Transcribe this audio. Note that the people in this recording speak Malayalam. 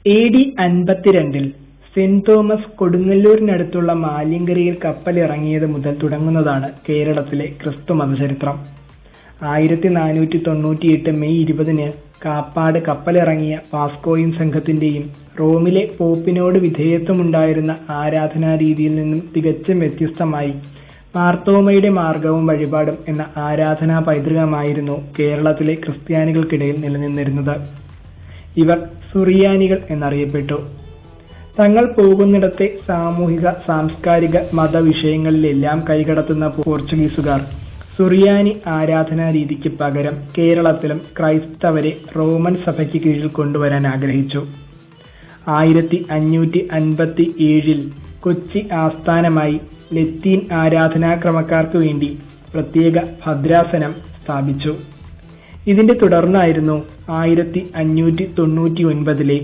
AD 52-ൽ സെന്റ് തോമസ് കൊടുങ്ങല്ലൂരിനടുത്തുള്ള മാലിങ്കരയിൽ കപ്പലിറങ്ങിയത് മുതൽ തുടങ്ങുന്നതാണ് കേരളത്തിലെ ക്രിസ്തുമത ചരിത്രം. 1498 മെയ് 20-ന് കാപ്പാട് കപ്പലിറങ്ങിയ വാസ്കോയും സംഘത്തിന്റെയും റോമിലെ പോപ്പിനോട് വിധേയത്വമുണ്ടായിരുന്ന ആരാധനാരീതിയിൽ നിന്നും തികച്ചും വ്യത്യസ്തമായി മാർത്തോമയുടെ മാർഗവും വഴിപാടും എന്ന ആരാധനാ പൈതൃകമായിരുന്നു കേരളത്തിലെ ക്രിസ്ത്യാനികൾക്കിടയിൽ നിലനിന്നിരുന്നത്. ഇവർ സുറിയാനികൾ എന്നറിയപ്പെട്ടു. തങ്ങൾ പോകുന്നിടത്തെ സാമൂഹിക, സാംസ്കാരിക, മതവിഷയങ്ങളിലെല്ലാം കൈകടത്തുന്ന പോർച്ചുഗീസുകാർ സുറിയാനി ആരാധനാ രീതിക്ക് പകരം കേരളത്തിലും ക്രൈസ്തവരെ റോമൻ സഭയ്ക്ക് കീഴിൽ കൊണ്ടുവരാൻ ആഗ്രഹിച്ചു. 1557-ൽ കൊച്ചി ആസ്ഥാനമായി ലത്തീൻ ആരാധനാക്രമക്കാർക്ക് വേണ്ടി പ്രത്യേക ഭദ്രാസനം സ്ഥാപിച്ചു. ഇതിന്റെ തുടർന്നായിരുന്നു 1599-ലെ